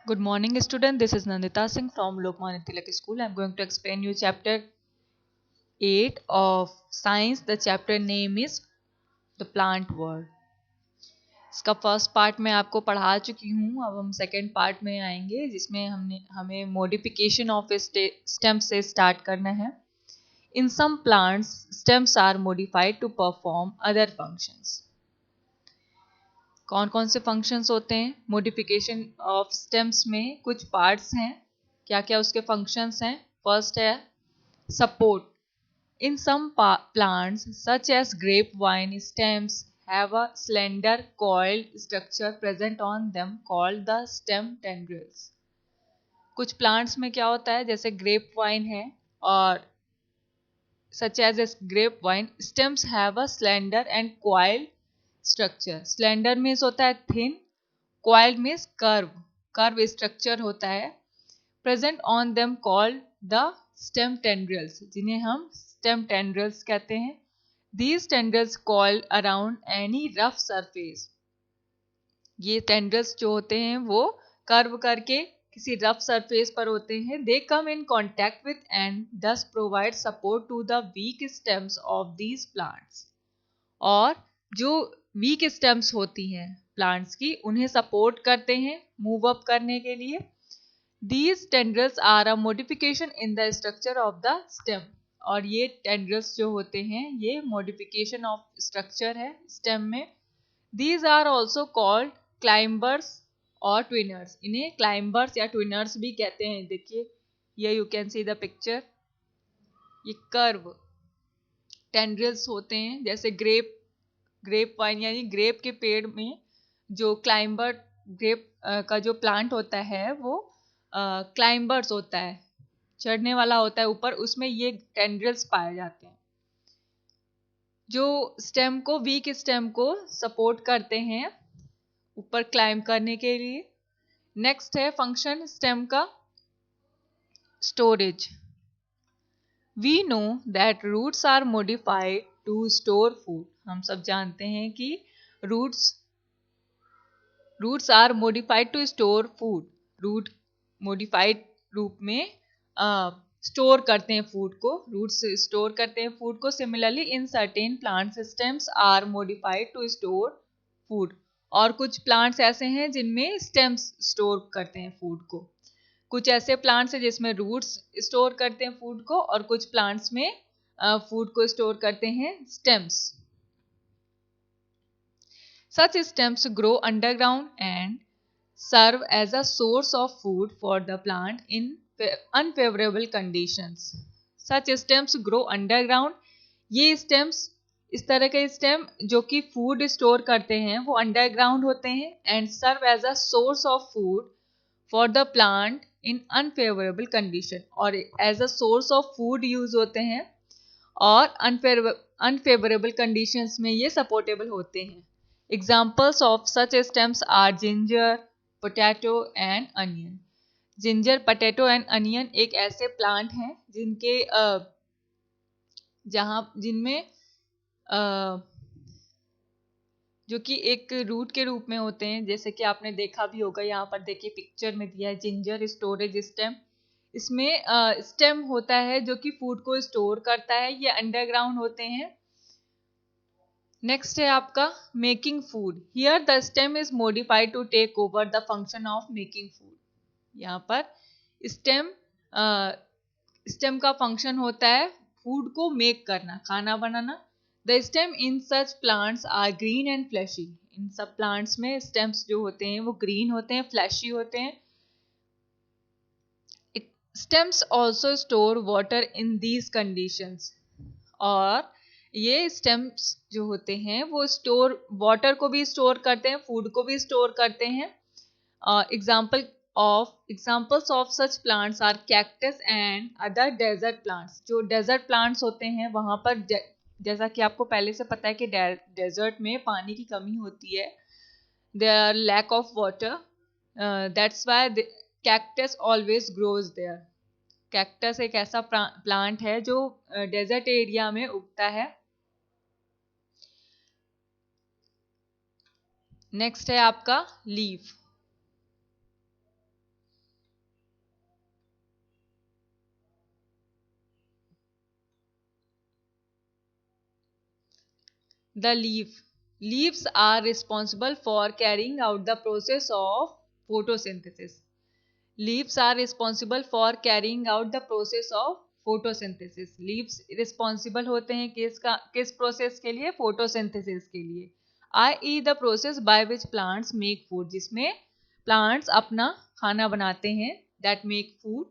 Good morning, student. This is Nandita Singh from Lokmanya Tilak School. I'm going to explain you chapter 8 of science. The chapter name is the plant world. इसका first part मैं आपको पढ़ा चुकी हूँ. अब हम second part में आएंगे जिसमें हमें मॉडिफिकेशन ऑफ स्टेम से स्टार्ट करना है. In some plants, stems are modified to perform other functions. कौन कौन से फंक्शंस होते हैं मॉडिफिकेशन ऑफ स्टेम्स में? कुछ पार्ट्स हैं. क्या क्या उसके फंक्शंस हैं? फर्स्ट है support. In some plants such as grape vine stems have a slender coiled structure present on them called the stem tendrils. कुछ प्लांट्स में क्या होता है, जैसे ग्रेप वाइन है और such as grape vine stems have a slender and coiled structure. Slender means होता है thin, coiled means curve structure होता है. Present on them called the stem tendrils, जिन्हें हम स्टेम टेंड्रिल्स कहते हैं. These tendrils coiled around any rough surface. ये tendrils जो होते हैं वो कर्व करके किसी रफ सरफेस पर होते हैं. They come in contact with and thus provide support to the weak stems of these plants. और जो वीक स्टेम्स होती हैं प्लांट्स की, उन्हें सपोर्ट करते हैं मूव अप करने के लिए. These tendrils are a modification in the structure of the stem. और ये टेंड्रिल्स जो होते हैं ये मॉडिफिकेशन ऑफ स्ट्रक्चर है स्टेम में. These are also called climbers और ट्विनर्स. इन्हें क्लाइंबर्स या ट्विनर्स भी कहते हैं. देखिए ये you can see the picture. ये कर्व टेंड्रिल्स होते हैं. जैसे ग्रेप वाइन यानी ग्रेप के पेड़ में जो क्लाइंबर ग्रेप का जो प्लांट होता है वो क्लाइंबर्स होता है, चढ़ने वाला होता है ऊपर. उसमें ये टेंड्रिल्स पाए जाते हैं जो स्टेम को, वीक स्टेम को सपोर्ट करते हैं ऊपर क्लाइंब करने के लिए. नेक्स्ट है फंक्शन स्टेम का storage. We know that roots are modified to store food. हम सब जानते हैं कि roots are modified to store food. Root modified रूप में स्टोर करते हैं फूड को. रूट्स स्टोर करते हैं फूड को. Similarly in certain plant stems are modified to store food. और कुछ प्लांट्स ऐसे हैं जिनमें स्टेम्स स्टोर करते हैं फूड को. कुछ ऐसे प्लांट्स हैं जिसमें रूट्स स्टोर करते हैं फूड को और कुछ प्लांट्स में फूड को स्टोर करते हैं stems. Such stems grow underground and serve as a source of food for the plant in unfavorable conditions. Such stems grow underground. ये stems, इस तरह के स्टेम जो कि फूड स्टोर करते हैं वो अंडरग्राउंड होते हैं. And serve as a source of food for the plant in unfavourable condition. और as a source of food use होते हैं और अनफेवरेबल कंडीशंस में ये सपोर्टेबल होते हैं. Examples of such stems are ginger, potato and onion. Ginger, potato and onion एक ऐसे प्लांट हैं जिनके जिनमें जो कि एक रूट के रूप में होते हैं. जैसे कि आपने देखा भी होगा, यहाँ पर देखिए पिक्चर में दिया है जिंजर स्टोरेज स्टेम. इसमें स्टेम होता है जो कि फूड को स्टोर करता है. ये अंडरग्राउंड होते हैं. नेक्स्ट है आपका making food. Here the stem is modified to take over the function of making food. यहाँ पर स्टेम का फंक्शन होता है फूड को मेक करना, खाना बनाना. The stem in such plants are green and fleshy. इन सब प्लांट्स में स्टेम्स जो होते हैं वो ग्रीन होते हैं, फ्लैशी होते हैं. Stems also store water in these conditions. और ये स्टेम्स जो होते हैं वो स्टोर वाटर को भी स्टोर करते हैं, फूड को भी स्टोर करते हैं. Examples of such plants are cactus and other desert plants. जो डेजर्ट प्लांट्स होते हैं वहां पर जैसा कि आपको पहले से पता है कि डेजर्ट में पानी की कमी होती है. There are lack of water. That's why cactus always grows there. Cactus एक ऐसा प्लांट है जो डेजर्ट एरिया में उगता है. नेक्स्ट है आपका leaf. The leaves are responsible for carrying out the process of photosynthesis. Leaves are responsible for carrying out the process of photosynthesis. Leaves responsible होते हैं किस प्रोसेस के लिए? फोटोसिंथेसिस के लिए, i.e. the process by which plants make food, जिसमें plants अपना खाना बनाते हैं, that make food.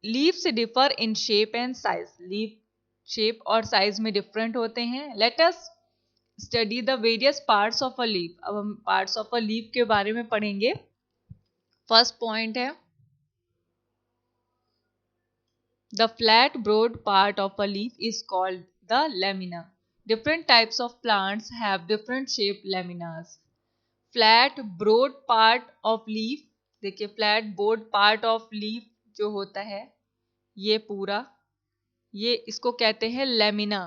Leaves differ in shape and size. Leaf shape और size में different होते हैं. Let us study the various parts of a leaf. अब हम parts of a leaf के बारे में पढ़ेंगे. First point है the flat broad part of a leaf is called the lamina. Different types of plants have different shaped laminas. Flat broad part of leaf, देखिए flat broad part of leaf जो होता है ये पूरा, ये इसको कहते हैं lamiना.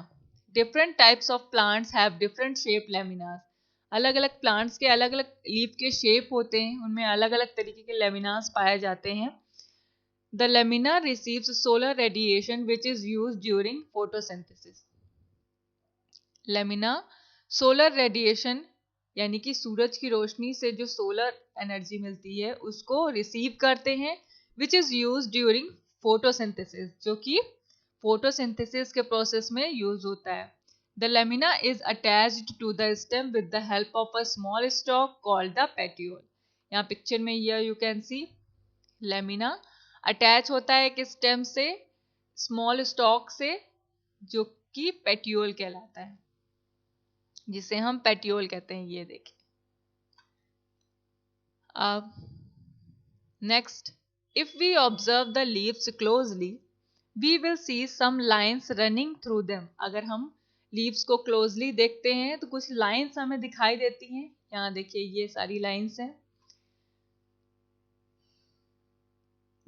Different types of plants have different shaped laminas. अलग अलग प्लांट्स के अलग अलग लीफ के शेप होते हैं, उनमें अलग अलग तरीके के लेमिनास पाए जाते हैं. The lamina receives solar radiation which is used during photosynthesis. Lamina solar radiation यानी कि सूरज की रोशनी से जो सोलर एनर्जी मिलती है उसको रिसीव करते हैं, which is used during photosynthesis, जो कि फोटोसिंथेसिस के प्रोसेस में यूज होता है. The lamina is attached to the stem with the help of a small stalk called the petiole. यहाँ पिक्चर में here you can see lamina attach होता है एक स्टेम से, स्मॉल स्टॉक से, जो कि पेटियोल कहलाता है, जिसे हम पेटियोल कहते हैं. ये देखिए. अब next, if we observe the leaves closely we will see some lines running through them. अगर हम लीव्स को क्लोजली देखते हैं तो कुछ लाइंस हमें दिखाई देती हैं. यहाँ देखिए ये सारी लाइंस हैं.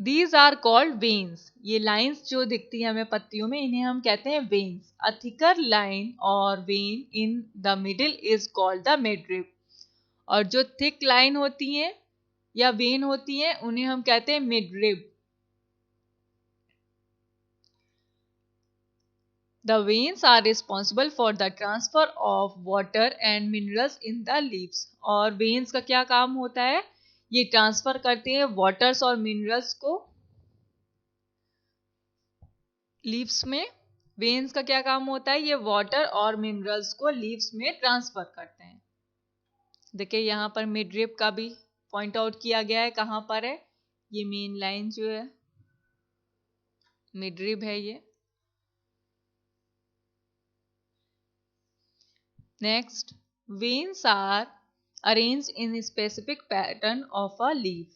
These are called veins. ये लाइंस जो दिखती है हमें पत्तियों में, इन्हें हम कहते हैं veins. A thicker line or vein in the middle is called the midrib. और जो thick line होती हैं या vein होती हैं उन्हें हम कहते हैं midrib. The veins are responsible for the transfer of water and minerals in the leaves. और veins का क्या काम होता है? ये ट्रांसफर करते हैं वाटर्स और मिनरल्स को लीव्स में. वेन्स का क्या काम होता है? ये वाटर और मिनरल्स को लीव्स में ट्रांसफर करते हैं. देखिए यहाँ पर मिडरिब का भी पॉइंट आउट किया गया है. कहाँ पर है? ये मेन लाइन जो है मिडरिब है ये. Next, veins are arranged in a specific pattern of a leaf.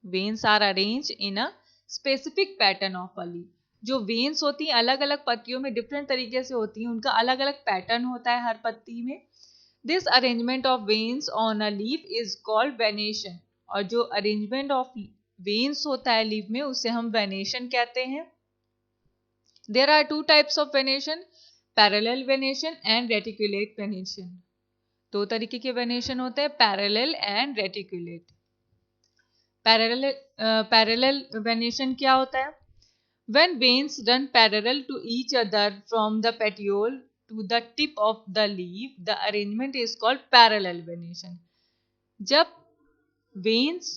Veins are arranged in a specific pattern of a leaf. जो veins होती हैं अलग अलग पत्तियों में डिफरेंट तरीके से होती हैं, उनका अलग अलग पैटर्न होता है हर पत्ती में. This arrangement of veins on a leaf is called venation. और जो अरेंजमेंट ऑफ veins होता है लीफ में उसे हम venation कहते हैं. There are two types of venation, parallel venation and reticulate venation. दो तरीके के वेनेशन होते हैं, parallel and reticulate. Parallel venation क्या होता है? When veins run parallel to each other from the petiole to the tip of the leaf the arrangement is called parallel venation. जब veins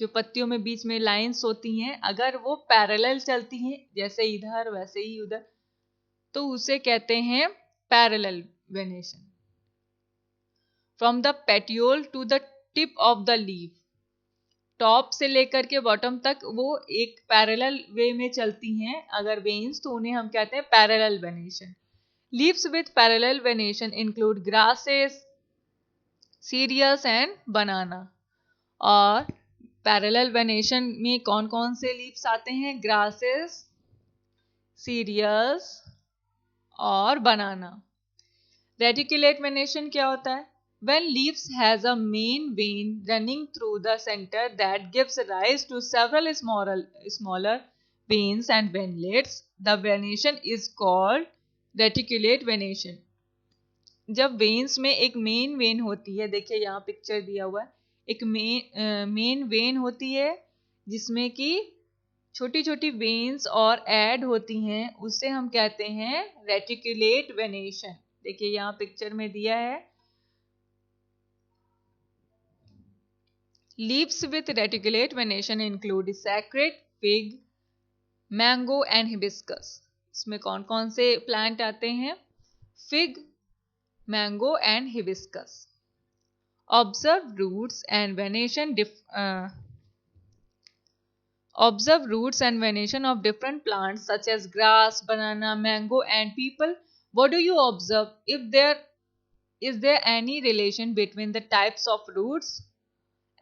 जो पत्तियों में बीच में लाइंस होती हैं अगर वो पैरेलल चलती हैं, जैसे इधर वैसे ही उधर, तो उसे कहते हैं parallel venation. From the petiole to the tip of the leaf, top से लेकर के बॉटम तक वो एक पैरेलल वे में चलती हैं अगर वेन्स, तो उन्हें हम कहते हैं parallel venation. Leaves with parallel venation include grasses, cereals and banana. और पैरेलल वेनेशन में कौन कौन से लीव्स आते हैं? ग्रासेस, सीरियल्स और बनाना. रेटिकुलेट वेनेशन क्या होता है? When leaves has a main vein running through the center that gives rise to several smaller veins and ventlets, the venation is called reticulate venation. जब veins में एक main vein होती है, देखिए यहाँ पिक्चर दिया हुआ है, एक main vein होती है जिसमें कि छोटी छोटी veins और ऐड होती हैं, उसे हम कहते हैं reticulate venation. देखिए यहाँ पिक्चर में दिया है, leaves with reticulate venation include sacred, fig, mango and hibiscus. इसमें कौन कौन से प्लांट आते हैं? Fig, mango and hibiscus. Observe roots and venation Observe roots and venation of different plants such as grass, banana, mango and people. What do you observe? Is there any relation between the types of roots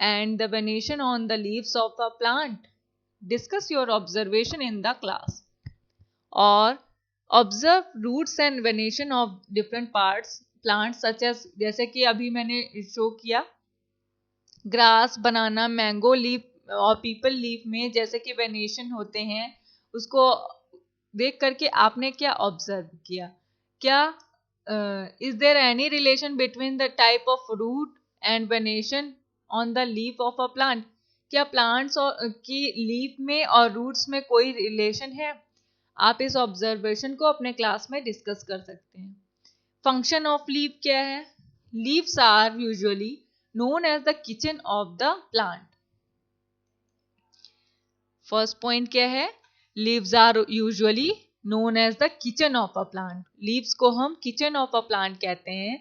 and the venation on the leaves of a plant? Discuss your observation in the class. Or observe roots and venation of different plants such as, जैसे कि अभी मैंने show किया, grass, बनाना, mango leaf और people leaf में जैसे कि venation होते हैं, उसको देख करके आपने क्या ऑब्जर्व किया? क्या is there any relation between the type of root and venation on the leaf of a plant? क्या प्लांट्स की लीफ में और रूट्स में कोई रिलेशन है? आप इस ऑब्जर्वेशन को अपने क्लास में डिस्कस कर सकते हैं। फंक्शन ऑफ लीफ क्या है? Leaves are usually known as the kitchen of the plant. First point क्या है? Leaves are usually known as the kitchen of a plant. Leaves को हम kitchen of a plant कहते हैं।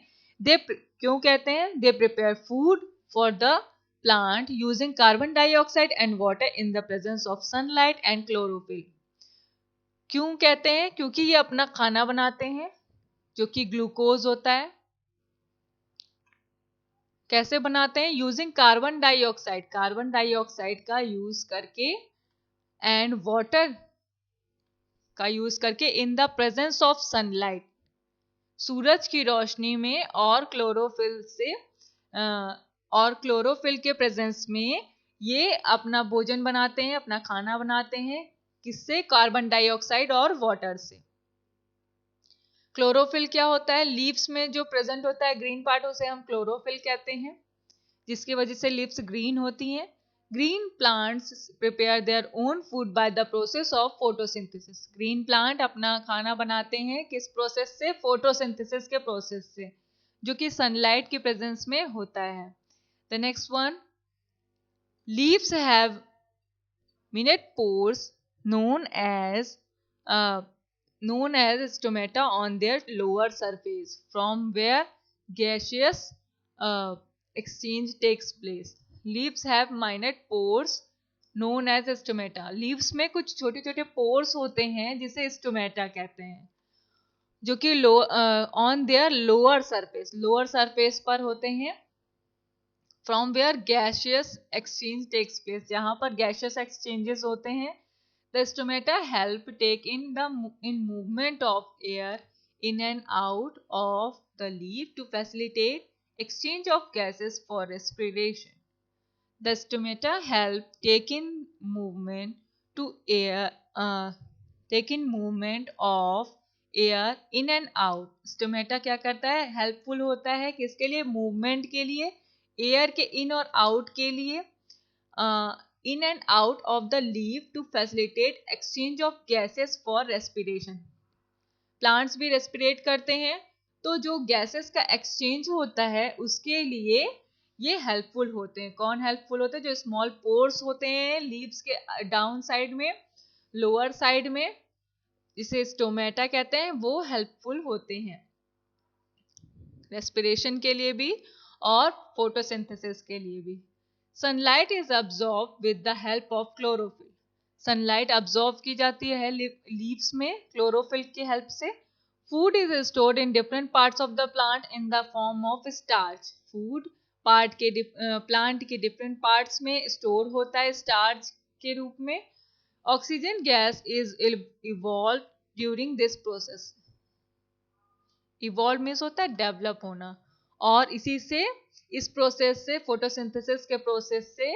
क्यों कहते हैं? They prepare food for the plant using carbon dioxide and water in the presence of sunlight and chlorophyll. क्यों कहते हैं? क्योंकि ये अपना खाना बनाते हैं जो कि ग्लूकोज होता है। कैसे बनाते हैं? यूजिंग कार्बन डाइऑक्साइड का यूज करके एंड वाटर का यूज करके in the presence of sunlight, सूरज की रोशनी में और क्लोरोफिल के प्रेजेंस में ये अपना भोजन बनाते हैं, अपना खाना बनाते हैं। किससे? कार्बन डाइऑक्साइड और वाटर से। क्लोरोफिल क्या होता है? लीव्स में जो प्रेजेंट होता है ग्रीन पार्ट, उसे हम क्लोरोफिल कहते हैं, जिसकी वजह से लीव्स ग्रीन होती हैं। Green plants prepare their own food by the process of photosynthesis. Green plant अपना खाना बनाते हैं किस प्रोसेस से? फोटोसिंथेसिस के प्रोसेस से, जो कि सनलाइट की प्रेजेंस में होता है। The next one, leaves have minute pores known as stomata on their lower surface from where gaseous exchange takes place. Leaves have minute pores known as stomata. Leaves में कुछ छोटे छोटे pores होते हैं जिसे stomata कहते हैं, जो कि on their lower surface पर होते हैं। From where gaseous exchange takes place, जहाँ पर gaseous exchanges होते हैं। The stomata help take in movement of air in and out of the leaf to facilitate exchange of gases for respiration. The stomata help take in movement of air in and out. Stomata क्या करता है? Helpful होता है किसके लिए? Movement के लिए, air के इन और आउट के लिए, in and out of the leaf to facilitate exchange of gases for respiration. Plants भी रेस्पिरेट करते हैं, तो जो गैसेस का एक्सचेंज होता है उसके लिए ये हेल्पफुल होते हैं। कौन हेल्पफुल होते हैं? जो स्मॉल पोर्स होते हैं लीव्स के डाउन साइड में, लोअर साइड में, जिसे स्टोमेटा कहते हैं, वो हेल्पफुल होते हैं रेस्पिरेशन के लिए भी और फोटोसिंथेसिस के लिए भी। Sunlight is absorb with the help of chlorophyll. Sunlight absorb की जाती है लीव्स में क्लोरोफिल की हेल्प से। Food is stored in different parts of the plant in the form of starch. Food plant के डिफरेंट पार्ट्स में store होता है स्टार्च के रूप में। Oxygen gas is evolve during this process. Evolve means होता है डेवलप होना, और इस प्रोसेस से, फोटोसिंथेसिस के प्रोसेस से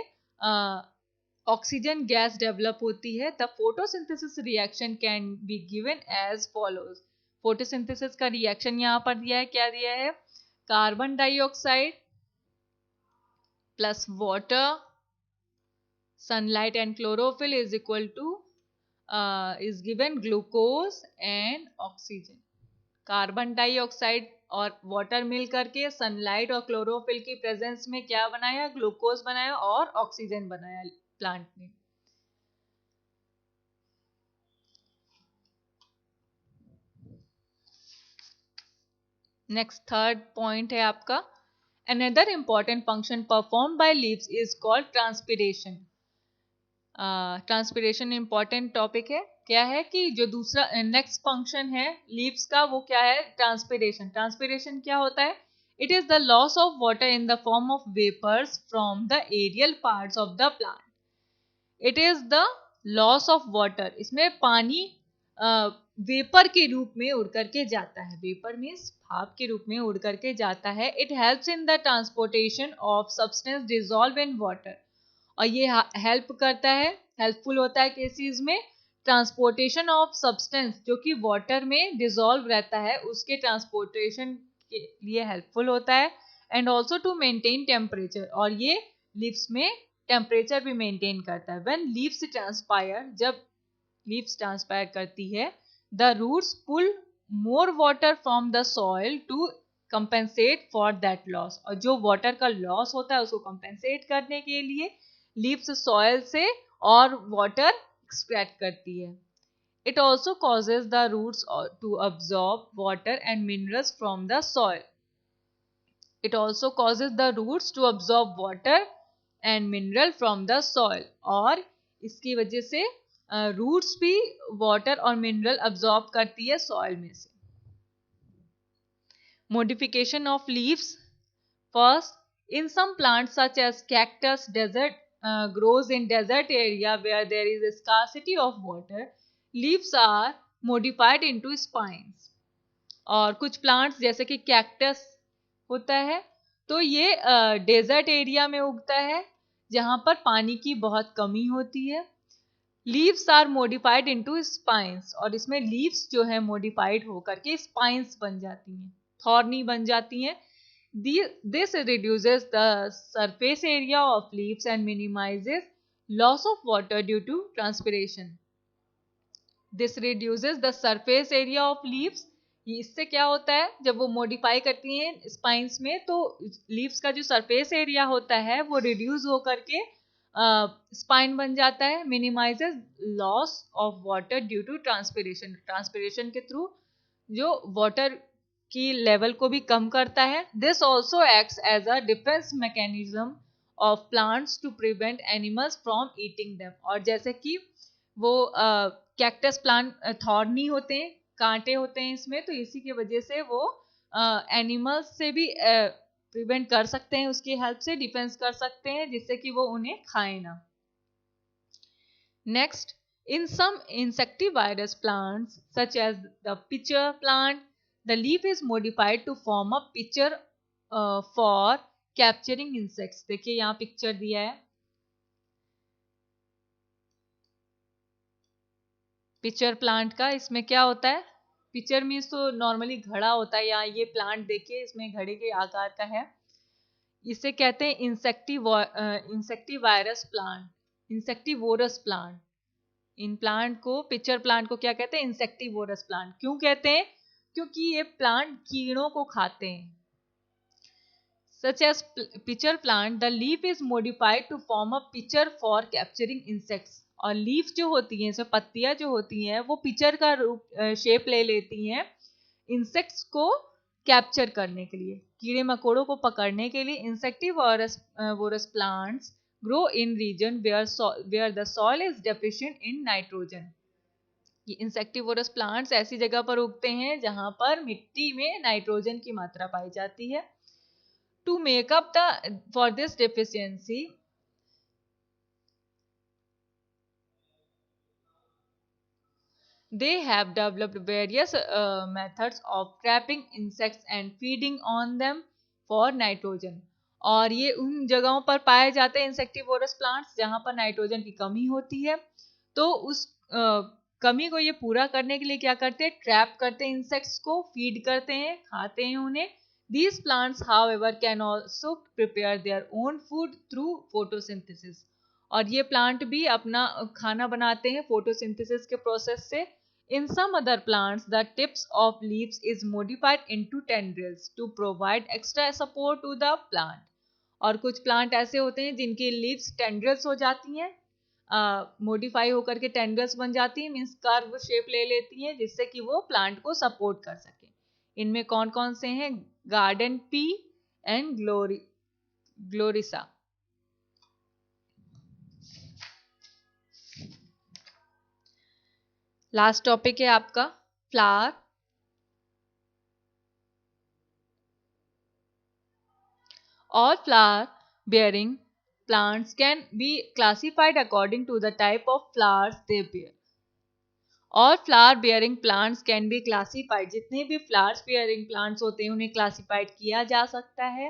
ऑक्सीजन गैस डेवलप होती है। The photosynthesis reaction can be given as follows. Photosynthesis का रिएक्शन यहाँ पर दिया है, क्या दिया है? Carbon dioxide plus water, sunlight and chlorophyll is equal to is given glucose and oxygen. Carbon dioxide और वाटर मिल करके सनलाइट और क्लोरोफिल की प्रेजेंस में क्या बनाया, ग्लूकोज बनाया और ऑक्सीजन बनाया प्लांट ने। नेक्स्ट थर्ड पॉइंट है आपका, another important function perform by leaves is called transpiration. Transpiration important topic है। क्या है कि जो दूसरा नेक्स्ट फंक्शन है लीव्स का वो क्या है, ट्रांसपिरेशन। ट्रांसपिरेशन क्या होता है, it is the loss of water in the form of vapours from the aerial parts of the plant. It is the loss of water, इसमें पानी वेपर के रूप में उड़ करके जाता है। वेपर मीन्स भाप के रूप में उड़ करके जाता है। It helps in the transportation of substance dissolve in water, और ये हेल्प करता है, हेल्पफुल होता है किस चीज में, ट्रांसपोर्टेशन ऑफ सब्सटेंस जो कि वाटर में डिजॉल्व रहता है उसके ट्रांसपोर्टेशन के लिए हेल्पफुल होता है। And also to maintain temperature, और ये लीव्स में टेम्परेचर भी मेंटेन करता है। व्हेन लीव्स ट्रांसपायर, जब लीव्स ट्रांसपायर करती है, the roots pull more water from the soil to compensate for that loss, और जो वाटर का लॉस होता है उसको कंपेंसेट करने के लिए लीव्स सॉइल से और वाटर एक्सट्रैक्ट करती है। It also causes the roots to absorb water and minerals from the soil. It also causes the roots to absorb water and mineral from the soil, और इसकी वजह से रूट्स भी water और मिनरल अब्सॉर्ब करती है सॉइल में से। Modification of leaves. First, in some plants such as cactus, desert grows in desert area where there is a scarcity of water. Leaves are modified into spines. और कुछ plants जैसे कि cactus होता है, तो ये डेजर्ट एरिया में उगता है जहां पर पानी की बहुत कमी होती है। Leaves are modified into spines, और इसमें लीव्स जो है मॉडिफाइड होकर के स्पाइंस बन जाती हैं, थॉर्नी बन जाती हैं। This reduces the surface area of leaves and minimizes loss of water due to transpiration. This reduces the surface area of leaves. इससे क्या होता है, जब वो मॉडिफाई करती हैं स्पाइंस में, तो लीव्स का जो सरफेस एरिया होता है वो रिड्यूस होकर के स्पाइन बन जाता है। Minimises loss of water due to transpiration, transpiration के थ्रू जो वाटर की लेवल को भी कम करता है। This also acts as a defence mechanism of plants to prevent animals from eating them, और जैसे कि वो कैक्टस प्लांट थॉर्नी होते हैं, कांटे होते हैं इसमें, तो इसी की वजह से वो एनिमल्स से भी प्रिवेंट कर सकते हैं, उसकी हेल्प से डिफेंस कर सकते हैं जिससे कि वो उन्हें खाए ना। Next, in some insectivorous plants such as the pitcher plant, the leaf is modified to form a pitcher for capturing insects. देखिए यहाँ पिक्चर दिया है, पिक्चर प्लांट का। इसमें क्या होता है, पिक्चर मीन्स तो नॉर्मली घड़ा होता है, या ये प्लांट देखिए इसमें घड़े के आकार का है। इसे कहते हैं इंसेक्टिवायरस प्लांट, इंसेक्टिवोरस प्लांट। इन प्लांट को, पिक्चर प्लांट को क्या कहते हैं, इंसेक्टिवोरस प्लांट। क्यों कहते हैं, क्योंकि ये प्लांट कीड़ों को खाते हैं। Such as pitcher plant, the leaf is modified to form a pitcher for capturing insects, और लीफ जो होती है, इसमें पत्तियां जो होती हैं वो पिक्चर का रूप शेप ले लेती हैं इंसेक्ट्स को कैप्चर करने के लिए, कीड़े मकोड़ों को पकड़ने के लिए। Insectivorous plants grow in region where the soil is deficient in nitrogen. ये इंसेक्टिवोरस प्लांट्स ऐसी जगह पर उगते हैं जहां पर मिट्टी में नाइट्रोजन की मात्रा पाई जाती है। To make up for this deficiency, they have developed various methods of trapping insects and feeding on them for nitrogen. और ये उन जगहों पर पाए जाते हैं इंसेक्टिवोरस प्लांट्स जहां पर नाइट्रोजन की कमी होती है, तो उस कमी को ये पूरा करने के लिए क्या करते हैं, ट्रैप करते हैं इंसेक्ट्स को, फीड करते हैं, खाते हैं उन्हें। These plants however can also prepare their own food through photosynthesis, और ये प्लांट भी अपना खाना बनाते हैं फोटोसिंथेसिस के प्रोसेस से। In some other plants, the tips of leaves is modified into tendrils to provide extra support to the plant. और कुछ प्लांट ऐसे होते हैं जिनकी लीव्स टेंड्रल्स हो जाती हैं, मॉडिफाई होकर के टेंड्रल्स बन जाती हैं, मीन्स कर्व शेप ले लेती हैं, जिससे कि वो प्लांट को सपोर्ट कर सके. इनमें कौन कौन से हैं? Garden pea and gloriosa. Last topic है आपका flower. All flower bearing plants can be classified according to the type of flowers they bear. All flower bearing plants can be classified. जितने भी flowers bearing plants होते हैं उन्हें classified किया जा सकता है,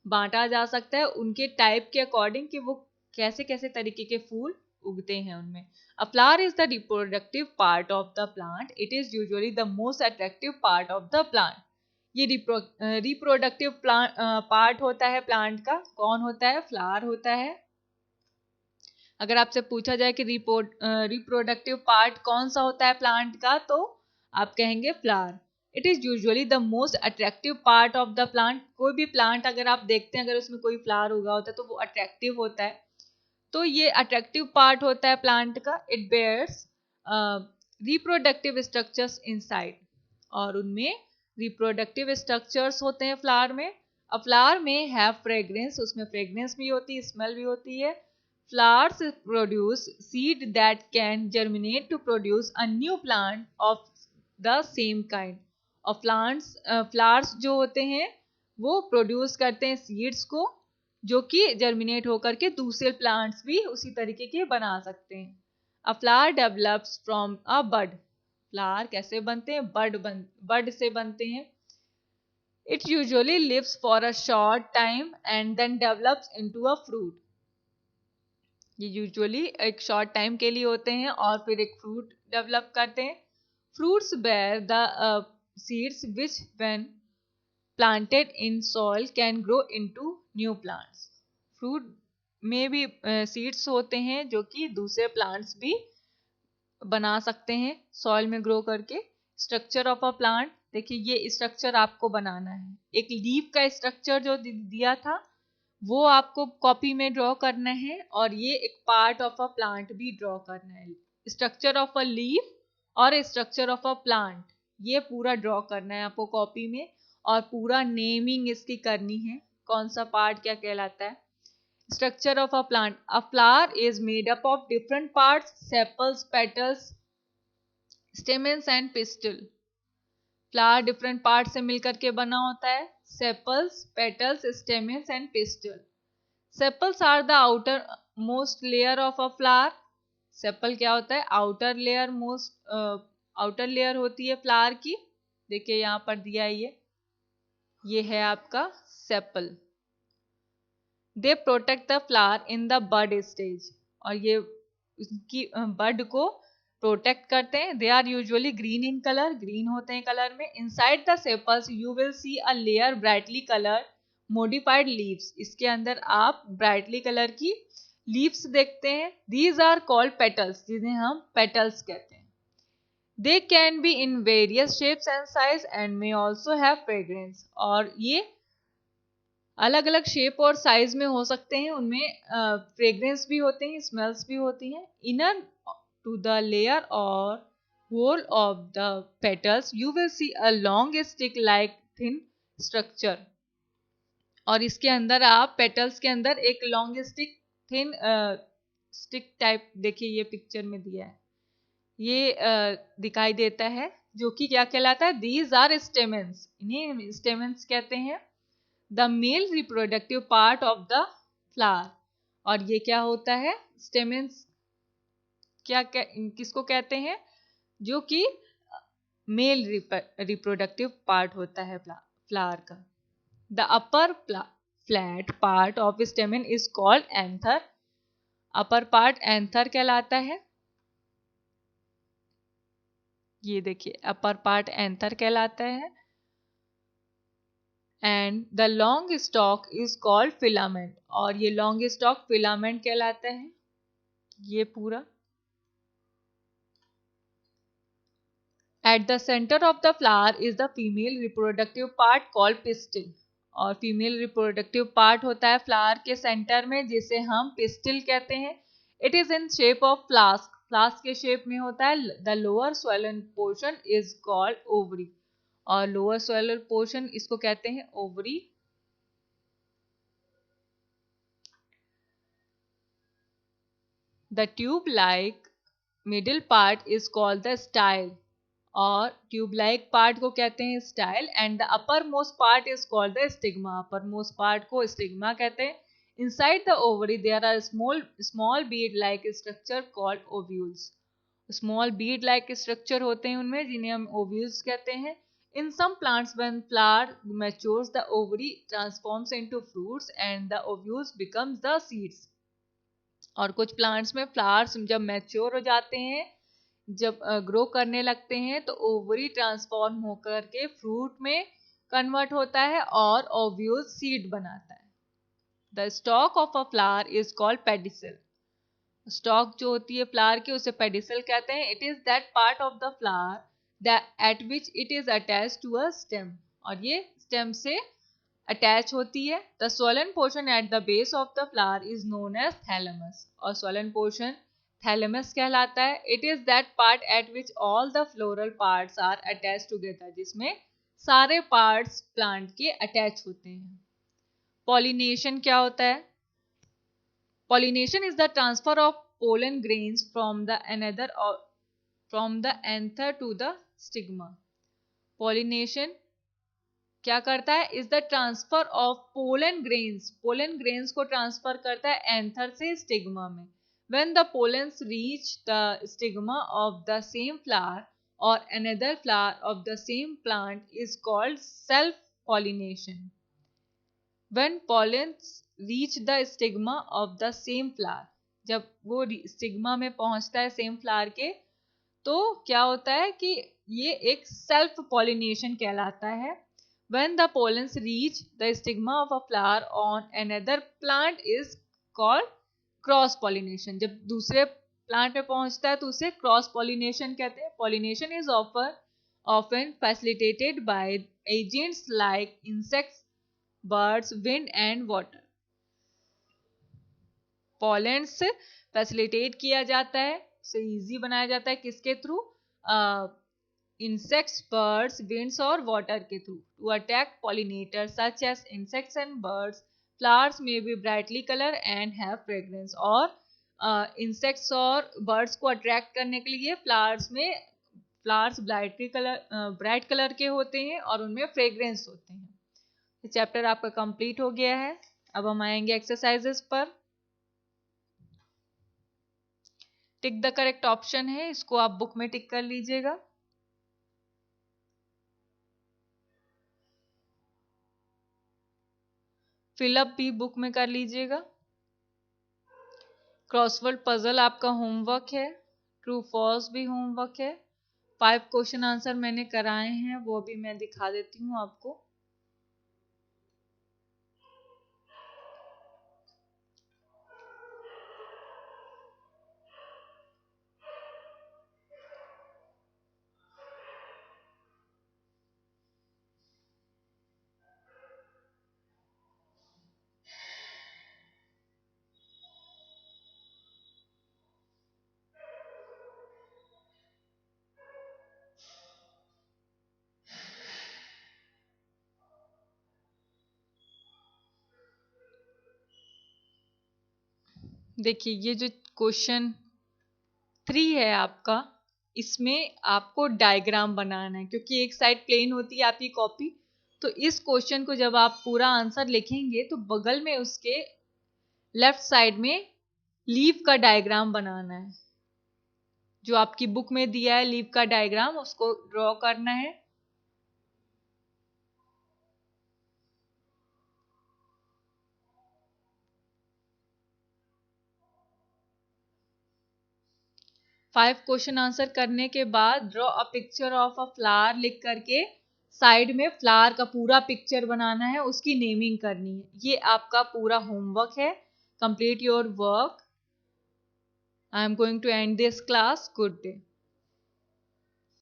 बांटा जा सकता है उनके टाइप के अकॉर्डिंग कि वो कैसे कैसे तरीके के फूल उगते हैं उनमें. A flower is the reproductive part of the plant. It is usually the most attractive part of the plant. ये रिप्रोडक्टिव पार्ट होता है प्लांट का. कौन होता है? फ्लावर होता है. अगर आपसे पूछा जाए कि रिप्रोडक्टिव पार्ट कौन सा होता है प्लांट का, तो आप कहेंगे flower. It is usually the most attractive part of the plant. कोई भी प्लांट अगर आप देखते हैं, अगर उसमें कोई फ्लावर उगा होता है तो वो अट्रैक्टिव होता है. तो ये अट्रैक्टिव पार्ट होता है प्लांट का. It bears reproductive structures inside, और उनमें रिप्रोडक्टिव स्ट्रक्चर्स होते हैं फ्लावर में. अ फ्लावर में हैव फ्रेग्रेंस, उसमें फ्रेग्रेंस भी होती है, स्मेल भी होती है. Flowers produce seed that can germinate to produce a new plant of the same kind. और फ्लावर्स जो होते हैं वो प्रोड्यूस करते हैं सीड्स को, जो कि जर्मिनेट होकर के दूसरे प्लांट्स भी उसी तरीके के बना सकते हैं. A flower develops from a bud. Flower कैसे बनते हैं? बड से बनते हैं. It usually lives for a short time and then develops into a fruit. ये यूजुअली एक शॉर्ट टाइम के लिए होते हैं और फिर एक फ्रूट डेवलप करते हैं. Fruits bear the seeds which when planted in soil can grow into new plants. Fruit में भी सीड्स होते हैं जो कि दूसरे प्लांट्स भी बना सकते हैं सॉइल में ग्रो करके. स्ट्रक्चर ऑफ अ प्लांट, देखिए ये स्ट्रक्चर आपको बनाना है. एक लीफ का स्ट्रक्चर जो दिया था वो आपको कॉपी में ड्रॉ करना है, और ये एक पार्ट ऑफ अ प्लांट भी ड्रॉ करना है. स्ट्रक्चर ऑफ अ लीफ और स्ट्रक्चर ऑफ अ प्लांट, ये पूरा ड्रॉ करना है आपको कॉपी में, और पूरा नेमिंग इसकी करनी है, कौन सा पार्ट क्या कहलाता है. Structure of a plant. A flower is made up of different parts: sepals, petals, stamens and pistil. Flower different parts से मिलकर के बना होता है. Sepals, petals, stamens and pistil. Sepals are the outermost layer of a flower. Sepal क्या होता है? outer layer होती है फ्लावर की. देखिए यहाँ पर दिया है ये है आपका sepal. They protect the flower in the bud stage, और ये उसकी बड को प्रोटेक्ट करते हैं. They are usually green in colour, green होते हैं कलर में. Inside the sepals you will see a layer brightly colour modified leaves. इसके अंदर आप ब्राइटली कलर की लीव्स देखते हैं. दीज आर कॉल्ड पेटल्स, जिन्हें हम पेटल्स कहते हैं. They can be in various shapes and size and may also have fragrance. और ये अलग अलग शेप और साइज में हो सकते हैं, उनमें फ्रेग्रेंस भी होते हैं, स्मेल्स भी होती हैं. इनर टू द लेयर और whole of the petals you will see a long stick like thin structure. और इसके अंदर आप पेटल्स के अंदर एक long stick thin stick type, देखिए ये पिक्चर में दिया है, ये दिखाई देता है, जो कि क्या कहलाता है? These are stamens. इन्हें स्टेमेंस कहते हैं. The male reproductive part of the flower. और ये क्या होता है? स्टेमेंस किसको कहते हैं? जो कि मेल रिप्रोडक्टिव पार्ट होता है फ्लावर का. The upper flat part of stamen is called anther. Upper part anther कहलाता है. ये देखिए अपर पार्ट एंथर कहलाता है. And the long stock is called filament. और ये लॉन्ग स्टॉक फिलामेंट कहलाता है. ये पूरा at the centre of the flower is the female reproductive part called pistil. और फीमेल रिप्रोडक्टिव पार्ट होता है फ्लावर के सेंटर में, जिसे हम पिस्टिल कहते हैं। It is in shape of flask, flask के शेप में होता है। The lower swollen portion is called ovary, और लोअर स्वैलन पोर्शन इसको कहते हैं ovary. The tube like middle part is called the style, और ट्यूब लाइक पार्ट को कहते हैं style. And the upper most part is called the stigma, upper most part को stigma कहते हैं। Inside the ovary there are small bead like structure called ovules, small bead like structure होते हैं उनमें, जिन्हें हम ओव्यूल्स कहते हैं। In some plants when flower matures the ovary transforms into fruits and the ovules becomes the seeds. और कुछ plants में फ्लावर्स जब मैच्योर हो जाते हैं, जब ग्रो करने लगते हैं, तो ओवरी ट्रांसफॉर्म होकर के फ्रूट में कन्वर्ट होता है और ओव्यूल सीड बनाता है। The stalk of a flower is called pedicel, stalk जो होती है फ्लावर की उसे पेडिसल कहते हैं। It is that part of the flower that at which it is attach to a stem, और ये स्टेम से अटैच होती है। The swollen portion at the base of the flower is known as thalamus, और swollen portion thalamus कहलाता है। It is that part at which all the floral parts are attach together, जिसमें सारे parts plant के attach होते हैं। Pollination क्या होता है? Pollination is the transfer of pollen grains from the anther to the stigma. Pollination क्या करता है? Is the transfer of pollen grains को ट्रांसफर करता है एंथर से स्टिग्मा में। When the pollens reach the stigma of the same flower or another flower of the same plant is called self-pollination. When pollens reach the stigma of the same flower, जब वो stigma में पहुंचता है same flower के, तो क्या होता है कि ये एक सेल्फ पॉलिनेशन कहलाता है। When the pollens reach the stigma of a flower on another plant is called cross pollination. जब दूसरे प्लांट में पहुंचता है तो उसे क्रॉस पॉलिनेशन कहते हैं। Pollination is often facilitated by agents like insects, birds, wind and water. Pollens facilitate किया जाता है, उसे इजी बनाया जाता है किसके थ्रू? इंसेक्ट्स, बर्ड्स, विंड्स और वाटर के through. To attack pollinators such as insects and birds, flowers में be brightly colour and have fragrance. और इंसेक्ट्स और बर्ड्स को अट्रैक्ट करने के लिए फ्लावर्स ब्राइट कलर के होते हैं और उनमें फ्रेग्रेंस होते हैं। ये चैप्टर आपका कंप्लीट हो गया है। अब हम आएंगे एक्सरसाइजेस पर। टिक द करेक्ट ऑप्शन है, इसको आप बुक में टिक कर लीजिएगा। फिलअप भी बुक में कर लीजिएगा। क्रॉसवर्ड पजल आपका होमवर्क है, ट्रू फॉल्स भी होमवर्क है। 5 क्वेश्चन आंसर मैंने कराए हैं, वो भी मैं दिखा देती हूँ आपको। देखिए ये जो क्वेश्चन 3 है आपका, इसमें आपको डायग्राम बनाना है, क्योंकि एक साइड प्लेन होती है आपकी कॉपी। तो इस क्वेश्चन को जब आप पूरा आंसर लिखेंगे तो बगल में उसके लेफ्ट साइड में लीफ का डायग्राम बनाना है। जो आपकी बुक में दिया है लीफ का डायग्राम, उसको ड्रॉ करना है। फाइव क्वेश्चन आंसर करने के बाद draw a picture of a flower लिख करके साइड में फ्लावर का पूरा पिक्चर बनाना है, उसकी नेमिंग करनी है। ये आपका पूरा होमवर्क है। Complete your work. I am going to end this class. Good day.